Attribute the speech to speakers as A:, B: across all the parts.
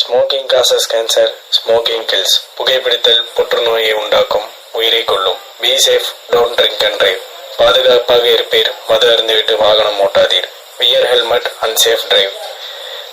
A: Smoking causes cancer. Smoking kills. புகைப்பிடித்தல் புற்றுநோயை உண்டாக்கும், உயிரை கொல்லும். Be safe. Don't drink and drive. பாதுகாப்பாக இருப்பீர். மது அருந்திவிட்டு வாகனம் ஓட்டாதீர். Wear helmet and safe drive.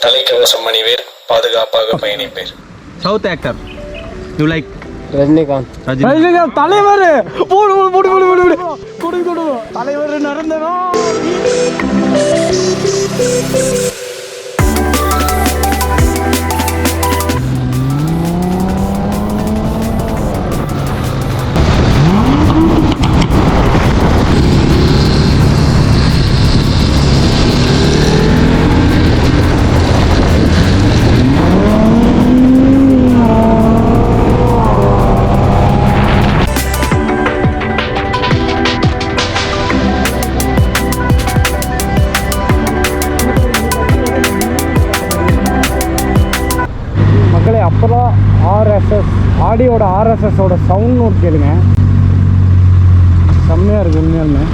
A: தலைக்கவசம் அணிவீர். பாதுகாப்பாக பயணிப்பீர்.
B: South actor. You like?
C: Rajinikanth.
B: Rajinikanth தலைவர். போடு போடு போடு போடு போடு. கொடு கொடு. தலைவர் நடந்தனோ. அப்போதான் ஆர்எஸ்எஸ் ஆடியோட ஆர்எஸ்எஸோட சவுண்ட் நோட் கேளுங்க, செம்மையாக இருக்குது உண்மையாலுமே.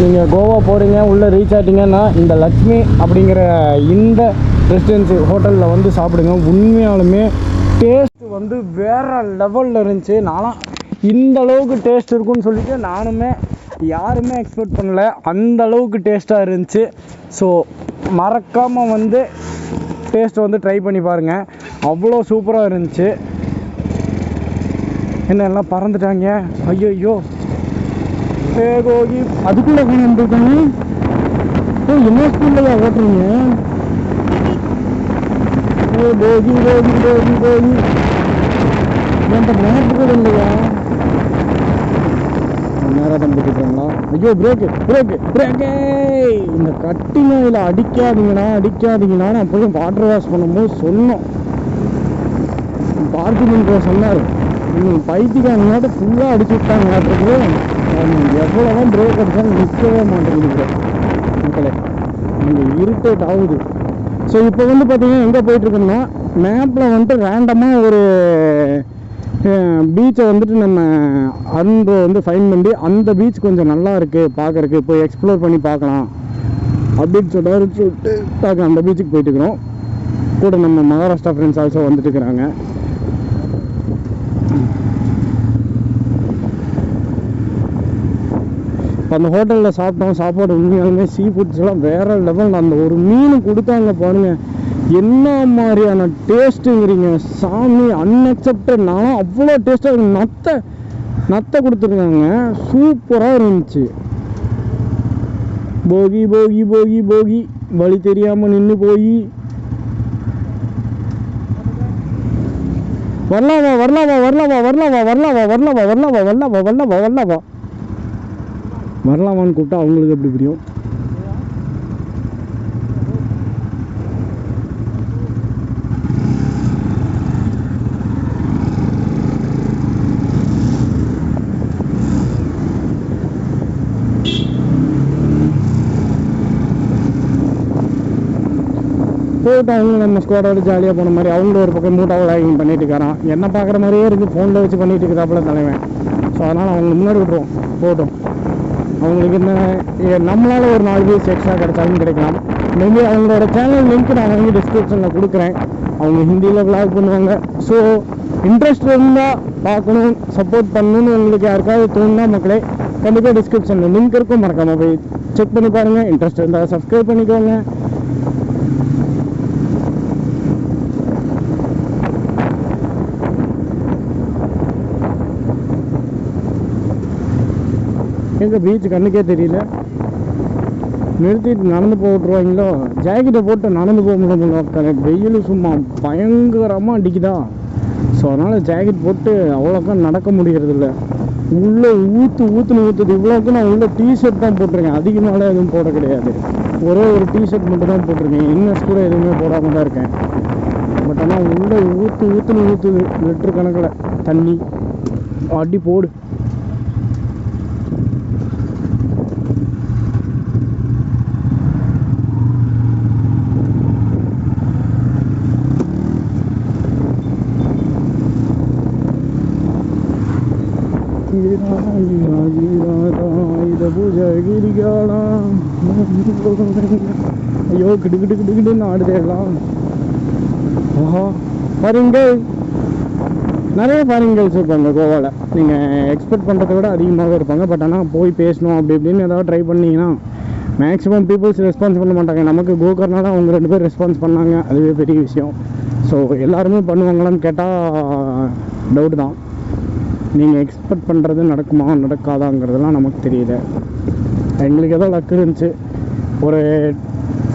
B: நீங்கள் கோவா போகிறீங்க, உள்ளே ரீச் ஆகிட்டிங்கன்னா இந்த லக்ஷ்மி அப்படிங்கிற இந்த ரெசிடென்சி ஹோட்டலில் வந்து சாப்பிடுங்க. உண்மையாலுமே டேஸ்ட் வந்து வேறு லெவலில் இருந்துச்சு. நானும் இந்த அளவுக்கு டேஸ்ட் இருக்குன்னு சொல்லிட்டு நானுமே யாருமே எக்ஸ்பெக்ட் பண்ணல, அந்த அளவுக்கு டேஸ்ட்டாக இருந்துச்சு. ஸோ மறக்காமல் வந்து டேஸ்ட் வந்து ட்ரை பண்ணி பாருங்கள், அவ்வளோ சூப்பராக இருந்துச்சு. என்ன எல்லாம் பறந்துட்டாங்க, ஐயோ கோகி அதுக்குள்ளே வந்துருக்காங்க. என்ன ஸ்கூல்லையா ஓட்டுறீங்க? கோகி கோகி கோகி கோகி என்கிட்ட மேப்பு கூட இல்லையா? நேராக தான் போட்டுருக்காங்களா? ஐயோ பிரேக்கு பிரேக்கு பிரேக்கே! இந்த கட்டிங் இதில் அடிக்காதீங்கண்ணா அப்போதும் வாட்டர் வாஷ் பண்ணும்போது சொன்னோம். பார்க்கிங் சொன்னார், பைத்தியக்காரங்க ஃபுல்லாக அடிச்சு விட்டாங்க. எவ்வளோதான் பிரேக் அடித்தாலும் நிற்கவே மாட்டேங்குது மக்களே, இங்கே இரிட்டேட் ஆகுது. ஸோ இப்போ வந்து பார்த்தீங்கன்னா எங்கே போயிட்டுருக்கோம்னா, மேப்பில் வந்துட்டு ரேண்டமாக ஒரு பீச்சை வந்துட்டு நம்ம அன்பை வந்து ஃபைன் பண்ணி அந்த பீச் கொஞ்சம் நல்லா இருக்குது பார்க்குறக்கு போய் எக்ஸ்ப்ளோர் பண்ணி பார்க்கலாம் அப்படின்னு சொல்லிட்டு பார்க்க அந்த பீச்சுக்கு போயிட்டு இருக்கிறோம். கூட நம்ம மகாராஷ்டிரா ஃப்ரெண்ட்ஸ் ஆல்சோ வந்துட்டு இருக்கிறாங்க. அந்த ஹோட்டலில் சாப்பிட்டோம். சாப்பாடு உண்மையாலுமே சீ ஃபுட்ஸ்லாம் வேறு லெவல். அந்த ஒரு மீன் கொடுத்தாங்க பாருங்கள், என்ன மாதிரியான டேஸ்ட்டுங்கிறீங்க சாமி, அன்அக்செப்டட். நானும் அவ்வளோ டேஸ்ட்டாக நத்தை கொடுத்துருக்காங்க, சூப்பராக இருந்துச்சு. போகி போகி போகி போகி வழி தெரியாமல் நின்று போய் வரலாவா வரலாவா வரலாவா வரலாவா வரலாவா வரலாவா வரலாவா வரலாவா வரலாவா வரலாவா வரலாமான்னு கூப்பிட்டா அவங்களுக்கு எப்படி புரியும்? போட்டு அவங்களும் நம்ம ஸ்குவாடோட ஜாலியாக போன மாதிரி அவங்களும் ஒரு பக்கம் மூட்டாக லாகிங் பண்ணிட்டு இருக்காரான். என்ன பார்க்குற மாதிரியே இருக்குது, ஃபோனில் வச்சு பண்ணிட்டு இருக்கிறாப்புல தலைவன். ஸோ அதனால் அவங்க முன்னாடி விட்டுருவோம், போட்டோம். அவங்களுக்கு என்ன நம்மளால் ஒரு 4 வியூஸ் எக்ஸ்ட்ரா கிடைச்சாலும் கிடைக்கலாம். மேபி அவங்களோட சேனல் லிங்க் நான் வந்து டிஸ்கிரிப்ஷனில் கொடுக்குறேன். அவங்க ஹிந்தியில் விளாக் பண்ணுவாங்க. ஸோ இன்ட்ரெஸ்ட் இருந்தால் பார்க்கணும், சப்போர்ட் பண்ணணும்னு உங்களுக்கு யாருக்காவது தோணுன்னா மக்களே கண்டிப்பாக டிஸ்கிரிப்ஷனில் லிங்க் இருக்கும், மறக்காமல் போய் செக் பண்ணி பாருங்கள். இன்ட்ரெஸ்ட் இருந்தால் சப்ஸ்கிரைப் பண்ணிக்கோங்க. எங்கள் பீச் கண்ணுக்கே தெரியல, நிறுத்திட்டு நடந்து போட்டுருவாங்களோ. ஜாக்கெட்டை போட்டு நடந்து போக முடியல, வெயில் சும்மா பயங்கரமாக அடிக்குதா. ஸோ அதனால் ஜாக்கெட் போட்டு அவ்வளோக்கா நடக்க முடியறதில்ல. உள்ளே ஊற்றுது. இவ்வளோக்கு நான் உள்ளே டிஷர்ட் தான் போட்டிருக்கேன், அதிகமாகலாம் எதுவும் போட கிடையாது. ஒரே ஒரு டிஷர்ட் மட்டும் தான் போட்டிருக்கேன், இன்னர்ஸ் கூட எதுவுமே போடாமல் தான் இருக்கேன். பட் ஆனால் உள்ளே ஊற்றுது லிட்டர் கணக்கில் தண்ணி அடி போடு. ஐயோ கிடுக்கிட்டு ஆடுதேலாம். ஆஹா பாருங்கள், நிறைய ஃபாரின்கள்ஸ் இருப்பாங்க கோவாவில். நீங்கள் எக்ஸ்பெக்ட் பண்ணுறதை விட அதிகமாகவே இருப்பாங்க. பட் ஆனால் போய் பேசணும் அப்படி இப்படின்னு ஏதாவது ட்ரை பண்ணிங்கன்னா மேக்ஸிமம் பீப்புள்ஸ் ரெஸ்பான்ஸ் பண்ண மாட்டாங்க. நமக்கு கோகர்னால அவங்க 2 பேர் ரெஸ்பான்ஸ் பண்ணாங்க, அதுவே பெரிய விஷயம். ஸோ எல்லாருமே பண்ணுவாங்களான்னு கேட்டால் டவுட் தான். நீங்கள் எக்ஸ்பெக்ட் பண்ணுறது நடக்குமா நடக்காதாங்கிறதுலாம் நமக்கு தெரியல. எங்களுக்கு ஏதோ லக் இருந்துச்சு, ஒரு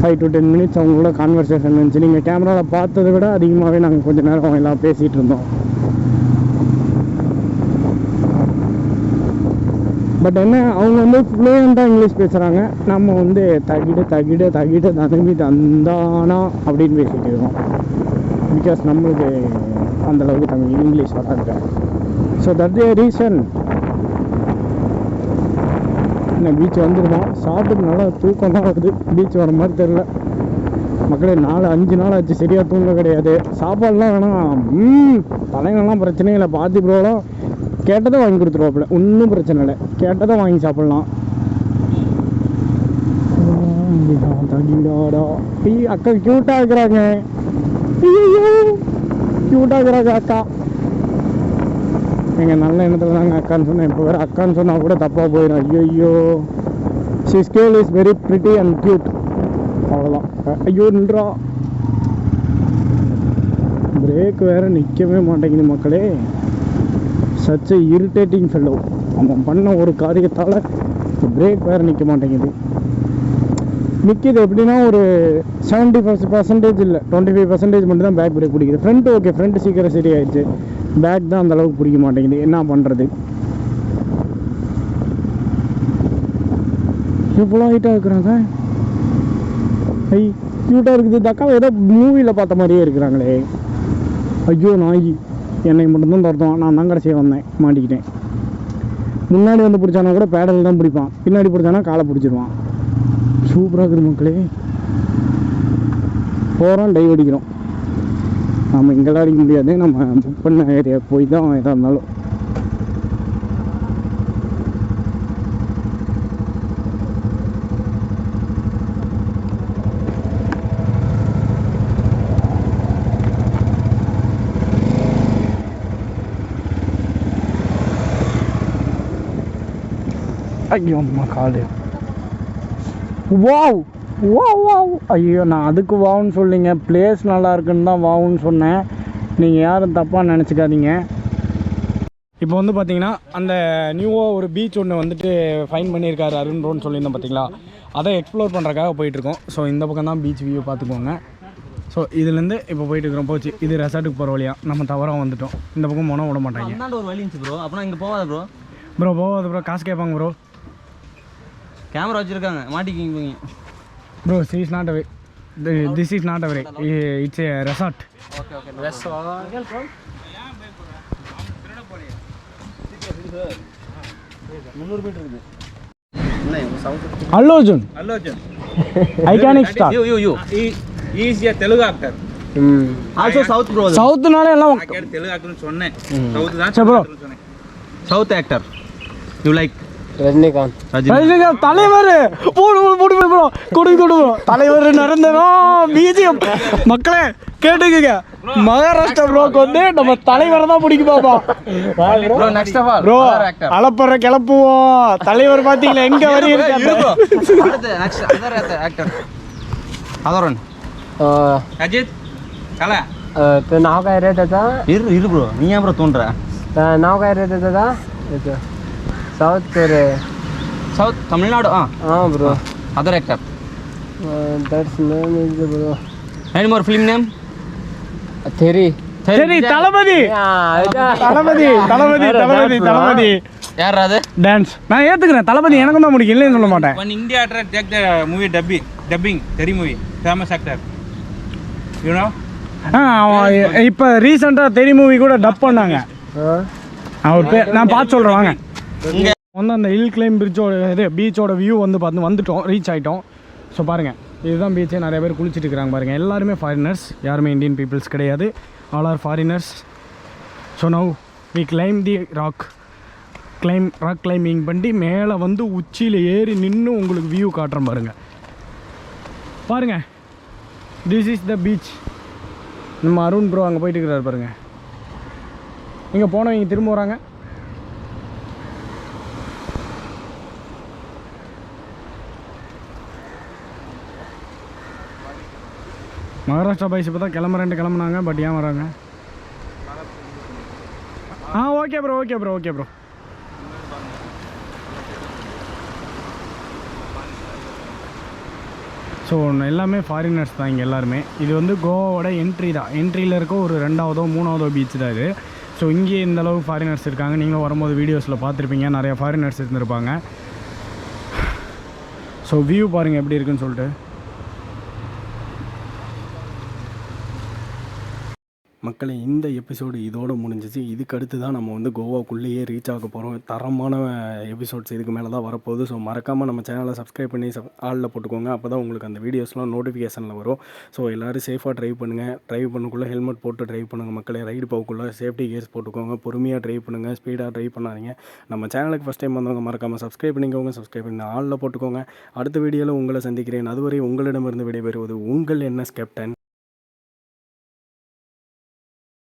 B: 5 to 10 minutes அவங்களோட கான்வர்சேஷன் இருந்துச்சு. நீங்கள் கேமராவில் பார்த்ததை விட அதிகமாகவே நாங்கள் கொஞ்சம் நேரம் எல்லாம் பேசிகிட்டு இருந்தோம். பட் என்ன, அவங்க வந்து ஃப்ளூயண்ட்டாக இங்கிலீஷ் பேசுகிறாங்க, நம்ம வந்து தகிட தகுதி தந்தானா அப்படின்னு பேசிகிட்டு இருக்கோம். பிகாஸ் நம்மளுக்கு அந்தளவுக்கு தமிழ் இங்கிலீஷ் வராங்க. So that A reason. என்ன பீச் வந்துருக்கோம், சாப்பிட்டு நல்லா தூக்கம் தான் வருது. பீச் வர மாதிரி தெரில மக்களே. 4-5 நாள் ஆச்சு, சரியாக தூங்க கிடையாது. சாப்பாடுலாம் வேணாம், தலைங்கள்லாம் பிரச்சனையும் இல்லை. பாத்தி ப்ரோலாம் கேட்டதை வாங்கி கொடுத்துருவாப்புல, ஒன்றும் பிரச்சனை இல்லை, கேட்டதை வாங்கி சாப்பிட்லாம். அக்கா க்யூட்டாக இருக்கிறாங்க, க்யூட்டாக இருக்கிறாங்க அக்கா. எங்கள் நல்ல எண்ணத்தில் தாங்க அக்கான்னு சொன்னேன். இப்போ வேறு அக்கான்னு சொன்னால் கூட தப்பாக போயிடும். ஐயோ she scale is very pretty and cute, அவ்வளோதான். ஐயோ நின்றா, பிரேக் வேறு நிற்கவே மாட்டேங்குது மக்களே. Such a irritating fellow. அவன் பண்ண ஒரு காரியத்தால் பிரேக் வேறு நிற்க மாட்டேங்குது. நிற்கிது எப்படின்னா ஒரு 70% இல்லை, 25% மட்டும் தான் பேக் பிரேக் பிடிக்குது. ஃப்ரண்ட் ஓகே, ஃப்ரண்ட் சீக்கிரம் சரி ஆயிடுச்சு, பேக் தான் அந்தளவுக்கு பிடிக்க மாட்டேங்குது. என்ன பண்ணுறது? எவ்வளோ ஹைட்டாக இருக்கிறாங்க, ஐ க்யூட்டாக இருக்குது. இந்த அக்காவை ஏதோ மூவியில் பார்த்த மாதிரியே இருக்கிறாங்களே. ஐயோ நாய் என்னை மட்டும்தான் துரத்துவான், நான் தான் கடைசியாக வந்தேன், மாட்டிக்கிட்டேன். முன்னாடி வந்து பிடிச்சானா கூட பேடல் தான் பிடிப்பான், பின்னாடி பிடிச்சானா காலை பிடிச்சிருவான். சூப்பராக இருக்குது மக்களே. போகிறோம், டைவ் அடிக்கிறோம். நம்ம இங்கெல்லாம் அடிக்க முடியாது, நம்ம புக் பண்ண ஏரியா போய் தான் எதாக இருந்தாலும். ஐயோ அம்மா காலு. Wow wow wow. ஐயோ நான் அதுக்கு வாவுன்னு சொல்லிங்க, பிளேஸ் நல்லா இருக்குன்னு தான் வாவுன்னு சொன்னேன். நீங்கள் யாரும் தப்பாக நினச்சிக்காதீங்க. இப்போ வந்து பார்த்தீங்கன்னா அந்த நியூவாக ஒரு பீச் ஒன்று வந்துட்டு ஃபைன் பண்ணியிருக்காரு அருண் ரோன்னு சொல்லியிருந்தோம் பார்த்தீங்களா, அதை எக்ஸ்ப்ளோர் பண்ணுறக்காக போயிட்டுருக்கோம். ஸோ இந்த பக்கம் தான் பீச் வியூ பார்த்துக்கோங்க. ஸோ இதுலேருந்து இப்போ போயிட்டுருக்கிறோம். போச்சு, இது ரெசார்ட்டுக்கு போகிற வழியாக நம்ம தவறாக வந்துட்டோம். இந்த பக்கம் போனால் விட மாட்டாங்க.
C: ஒரு வழி இருந்துச்சு ப்ரோ. அப்புறம் இங்கே போகாத ப்ரோ.
B: போகாது ப்ரோ, காசு கேட்பாங்க ப்ரோ.
C: கேமரா வச்சுருக்காங்க, மாட்டிக்கிங்க
B: bro. This is not a way. It's a resort.
C: Okay. Resort.
B: Allu Arjun. Iconic star.
C: You.
D: He is a Telugu actor.
C: Also South bro.
B: South நால எல்லாம்
D: Telugu actor னு சொன்னேன். South தான்
B: சரி bro.
D: சொன்னேன்.
C: South actor. You like?
B: Rajinikanth தலைவர். போடு bro, கொடு ப்ரோ. தலைவர் நடந்ததோ பிஜிஎம். மக்களே கேட்டுக்கங்க, மகாராஷ்டிரா ப்ரோக்கு வந்து நம்ம தலைவரை தான் பிடிக்கும் பாப்பா.
C: Bro, next of all,
B: bro
C: other actor.
B: அலப்பற கிளப்புவோம். தலைவர் பாத்தீங்களா எங்க வரி இருக்காரு.
C: Next other actor. Other one.
D: Ajit. Kala.
E: तो नाव काय रे त्याचा?
C: இரு ப்ரோ, நீ ஏன் ப்ரோ தோன்ற?
E: नाव काय रे त्याचा? साऊथ रे.
C: South Tamil Nadu.
E: हां bro.
C: Other actor.
E: That's name is bro.
C: Any more film name?
E: Theory.
B: சரி தளபதி. தளபதி
C: யார் அது?
B: டான்ஸ் நான் ஏத்துக்கிறேன். தளபதி எனக்கும் தான் பிடிக்கும், இல்லைன்னு சொல்ல மாட்டேன்.
D: One India actor take the movie dubbing, Terry movie, famous actor. You know?
B: இப்போ ரீசெண்டாக தெரி மூவி கூட டப் பண்ணாங்க. அவர் பேர் நான் பார்த்து சொல்கிறேன் வாங்க. வந்து அந்த ஹில் கிளைம் பிரிட்ஜோட பீச்சோட வியூ வந்து வந்துட்டோம், ரீச் ஆகிட்டோம். ஸோ பாருங்கள், இதுதான் பீச்சே. நிறைய பேர் குளிச்சுட்டு இருக்கிறாங்க பாருங்கள். எல்லாருமே ஃபாரினர்ஸ், யாருமே இந்தியன் பீப்புள்ஸ் கிடையாது. All are foreigners. So now we climb the rock climbing பண்ணி மேலே வந்து உச்சியில் ஏறி நின்று உங்களுக்கு வியூ காட்டுறேன் பாருங்கள். This is the beach. நம்ம அருண் ப்ரோ அங்கே போயிட்டு இருக்கிறாரு பாருங்கள். இங்கே போனவங்க திரும்ப வராங்க. மகாராஷ்டிரா பாய்ஸ் இப்போ தான் கிளம்புனாங்க. பட் ஏன் வராங்க? Okay bro. ஸோ எல்லாமே ஃபாரினர்ஸ் தான் இங்கே எல்லாருமே. இது வந்து கோவாவோட என்ட்ரி தான். என்ட்ரியில் இருக்க ஒரு 2வது 3வது பீச் தான் இது. ஸோ இங்கே இந்த அளவுக்கு ஃபாரினர்ஸ் இருக்காங்க. நீங்களும் வரும்போது வீடியோஸில் பார்த்துருப்பீங்க, நிறையா ஃபாரினர்ஸ் இருந்திருப்பாங்க. ஸோ வியூ பாருங்கள் எப்படி இருக்குன்னு சொல்லிட்டு. மக்களை இந்த எபிசோடு இதோடு முடிஞ்சிச்சு. இதுக்கு அடுத்து தான் நம்ம வந்து கோவாக்குள்ளேயே ரீச் ஆக போகிறோம். தரமான எபிசோட்ஸ் இதுக்கு மேலே தான் வரப்போகுது. ஸோ மறக்காமல் நம்ம சேனலை சப்ஸ்கிரைப் பண்ணி ஆளில் போட்டுக்கோங்க. அப்போ தான் உங்களுக்கு அந்த வீடியோஸ்லாம் நோட்டிஃபிகேஷனில் வரும். ஸோ எல்லோரும் சேஃபாக ட்ரைவ் பண்ணுங்கள். ட்ரைவ் பண்ணக்குள்ளே ஹெல்மெட் போட்டு ட்ரைவ் பண்ணுங்கள். மக்களை ரைடு போகக்குள்ளே சேஃப்டி கியர்ஸ் போட்டுக்கோங்க. பொறுமையாக ட்ரைவ் பண்ணுங்கள், ஸ்பீடாக ட்ரைவ் பண்ணாதீங்க. நம்ம சேனலுக்கு ஃபஸ்ட் டைம் வந்தவங்க மறக்காமல் சப்ஸ்கிரைப் பண்ணிக்கோங்க. சப்ஸ்கிரைப் பண்ணி ஆளில் போட்டுக்கோங்க. அடுத்த வீடியோவில் உங்களை சந்திக்கிறேன். அதுவரை உங்களிடமிருந்து விடைபெறுவது உங்கள் NS கேப்டன்.